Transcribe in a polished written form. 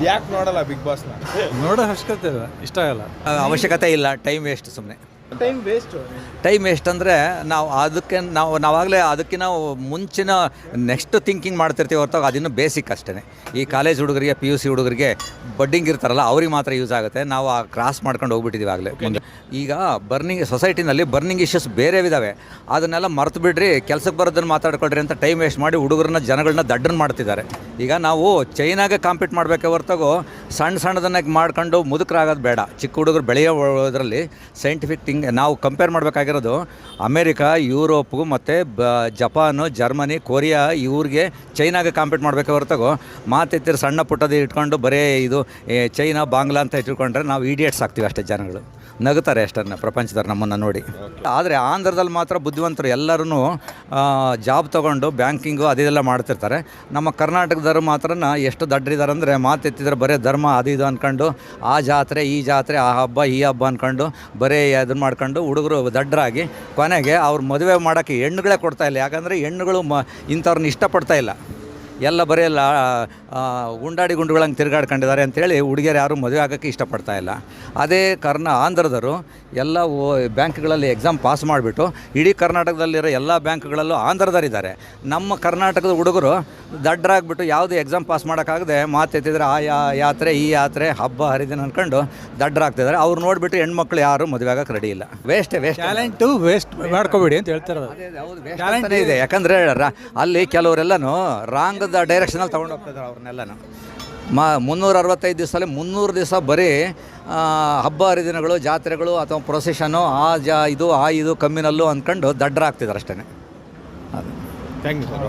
ಯಾಕೆ ನೋಡಲ್ಲ ಬಿಗ್ ಬಾಸ್ನ? ನೋಡೋ ಅವಶ್ಯಕತೆ ಇಲ್ಲ, ಇಷ್ಟ ಆಗಲ್ಲ. ಅವಶ್ಯಕತೆ ಇಲ್ಲ, ಟೈಮ್ ವೇಸ್ಟ್ ಸುಮ್ಮನೆ. Time waste. ಟೈಮ್ ವೇಸ್ಟ್ ಅಂದರೆ ನಾವಾಗಲೇ ಅದಕ್ಕೆ ನಾವು ಮುಂಚಿನ ನೆಕ್ಸ್ಟ್ ಥಿಂಕಿಂಗ್ ಮಾಡ್ತಿರ್ತೀವಿ ಹೊರತಾಗ ಅದಿನ್ನೂ ಬೇಸಿಕ್ ಅಷ್ಟೇ. ಈ ಕಾಲೇಜ್ ಹುಡುಗರಿಗೆ PUC ಹುಡುಗರಿಗೆ ಬಡ್ಡಿಂಗ್ ಇರ್ತಾರಲ್ಲ ಅವ್ರಿಗೆ ಮಾತ್ರ ಯೂಸ್ ಆಗುತ್ತೆ. ನಾವು ಆ ಕ್ರಾಸ್ ಮಾಡ್ಕೊಂಡು ಹೋಗ್ಬಿಟ್ಟಿದ್ದೀವಿ ಆಗಲೇ. ಮುಂದೆ ಈಗ ಸೊಸೈಟಿನಲ್ಲಿ ಬರ್ನಿಂಗ್ ಇಶ್ಯೂಸ್ ಬೇರೆ ಇದ್ದಾವೆ, ಅದನ್ನೆಲ್ಲ ಮರೆತು ಬಿಡ್ರಿ, ಕೆಲಸಕ್ಕೆ ಬರೋದನ್ನು ಮಾತಾಡ್ಕೊಳ್ರಿ ಅಂತ ಟೈಮ್ ವೇಸ್ಟ್ ಮಾಡಿ ಜನಗಳನ್ನ ದಡ್ಡನ್ನು ಮಾಡ್ತಿದ್ದಾರೆ. ಈಗ ನಾವು ಚೈನಾಗೆ ಕಾಂಪೀಟ್ ಮಾಡಬೇಕೆ ಹೊರತಾಗೋ ಸಣ್ಣದನ್ನಾಗಿ ಮಾಡ್ಕೊಂಡು ಮುದುಕರಾಗೋದು ಬೇಡ. ಚಿಕ್ಕ ಹುಡುಗರು ಬೆಳೆಯೋದ್ರಲ್ಲಿ ಸೈಂಟಿಫಿಕ್ ನಾವು ಕಂಪೇರ್ ಮಾಡಬೇಕಾಗಿರೋದು ಅಮೇರಿಕಾ, ಯುರೋಪು ಮತ್ತು ಜಪಾನು, ಜರ್ಮನಿ, ಕೊರಿಯಾ ಇವ್ರಿಗೆ ಚೈನಾಗೆ ಕಾಂಪೀಟ್ ಮಾಡಬೇಕೆ ಹೊರತಾಗೋ ಮಾತೆತ್ತಿರ ಸಣ್ಣ ಪುಟ್ಟದ ಇಟ್ಕೊಂಡು ಬರೀ ಇದು ಚೈನಾ, ಬಾಂಗ್ಲಾ ಅಂತ ಇಟ್ಕೊಂಡ್ರೆ ನಾವು ಇಡಿಯಟ್ಸ್ ಆಗ್ತೀವಿ ಅಷ್ಟೇ. ಜನಗಳು ನಗುತ್ತಾರೆ ಅಷ್ಟನ್ನು ಪ್ರಪಂಚದವ್ರು ನಮ್ಮನ್ನು ನೋಡಿ. ಆದರೆ ಆಂಧ್ರದಲ್ಲಿ ಮಾತ್ರ ಬುದ್ಧಿವಂತರು ಎಲ್ಲರೂ ಜಾಬ್ ತೊಗೊಂಡು ಬ್ಯಾಂಕಿಂಗು ಅದೆಲ್ಲ ಮಾಡ್ತಿರ್ತಾರೆ. ನಮ್ಮ ಕರ್ನಾಟಕದವರು ಮಾತ್ರ ಎಷ್ಟು ದಡ್ಡರಿದ್ದಾರೆ ಅಂದರೆ ಮಾತೆತ್ತಿದ್ರೆ ಬರೀ ಧರ್ಮ ಅದು ಇದು ಅಂದ್ಕೊಂಡು ಆ ಜಾತ್ರೆ ಈ ಜಾತ್ರೆ, ಆ ಹಬ್ಬ ಈ ಹಬ್ಬ ಅಂದ್ಕೊಂಡು ಬರೀ ಅದನ್ನು ಮಾಡ್ಕೊಂಡು ಹುಡುಗರು ದಡ್ಡರಾಗಿ ಕೊನೆಗೆ ಅವ್ರು ಮದುವೆ ಮಾಡೋಕ್ಕೆ ಹೆಣ್ಣುಗಳೇ ಕೊಡ್ತಾಯಿಲ್ಲ. ಯಾಕಂದರೆ ಹೆಣ್ಣುಗಳು ಇಂಥವ್ರನ್ನ ಇಷ್ಟಪಡ್ತಾ ಇಲ್ಲ, ಎಲ್ಲ ಬರೀ ಗುಂಡಾಡಿ ಗುಂಡುಗಳಂಗೆ ತಿರುಗಾಡ್ಕೊಂಡಿದ್ದಾರೆ ಅಂಥೇಳಿ ಹುಡುಗಿಯರು ಯಾರೂ ಮದುವೆ ಆಗೋಕ್ಕೆ ಇಷ್ಟಪಡ್ತಾ ಇಲ್ಲ. ಅದೇ ಆಂಧ್ರದವರು ಎಲ್ಲ ಬ್ಯಾಂಕ್ಗಳಲ್ಲಿ ಎಕ್ಸಾಮ್ ಪಾಸ್ ಮಾಡಿಬಿಟ್ಟು ಇಡೀ ಕರ್ನಾಟಕದಲ್ಲಿರೋ ಎಲ್ಲ ಬ್ಯಾಂಕ್ಗಳಲ್ಲೂ ಆಂಧ್ರದವರಿದ್ದಾರೆ. ನಮ್ಮ ಕರ್ನಾಟಕದ ಹುಡುಗರು ದಡ್ಡರಾಗ್ಬಿಟ್ಟು ಯಾವುದೇ ಎಕ್ಸಾಮ್ ಪಾಸ್ ಮಾಡೋಕ್ಕಾಗದೆ ಮಾತೆತ್ತಿದ್ರೆ ಆ ಯಾತ್ರೆ ಈ ಯಾತ್ರೆ ಹಬ್ಬ ಹರಿದಿನ ಅಂದ್ಕೊಂಡು ದಡ್ಡರಾಗ್ತಿದ್ದಾರೆ. ಅವ್ರು ನೋಡಿಬಿಟ್ಟು ಹೆಣ್ಮಕ್ಳು ಯಾರು ಮದುವೆ ಆಗೋಕ್ಕೆ ರೆಡಿ ಇಲ್ಲ. ವೇಸ್ಟ್ ಟ್ಯಾಲೆಂಟು ವೇಸ್ಟ್ ಮಾಡ್ಕೋಬೇಡಿ ಅಂತ ಹೇಳ್ತಾರೆ. ಟ್ಯಾಲೆಂಟ್ ಇದೆ, ಯಾಕಂದರೆ ಅಲ್ಲಿ ಕೆಲವರೆಲ್ಲನೂ ರಾಂಗ್ ಡೈರೆಕ್ಷನಲ್ಲಿ ತೊಗೊಂಡು ಹೋಗ್ತಿದ್ದಾರೆ ಅವ್ರನ್ನೆಲ್ಲನೂ. 365 ದಿವಸದಲ್ಲಿ 300 ದಿವಸ ಬರೀ ಹಬ್ಬ ಹರಿದಿನಗಳು, ಜಾತ್ರೆಗಳು ಅಥವಾ ಪ್ರೊಸೆಷನು ಇದು ಕಮ್ಮಿನಲ್ಲೂ ಅಂದ್ಕೊಂಡು ದಡ್ಡರಾಗ್ತಿದ್ದಾರೆ ಅಷ್ಟೇ. Thank you sir.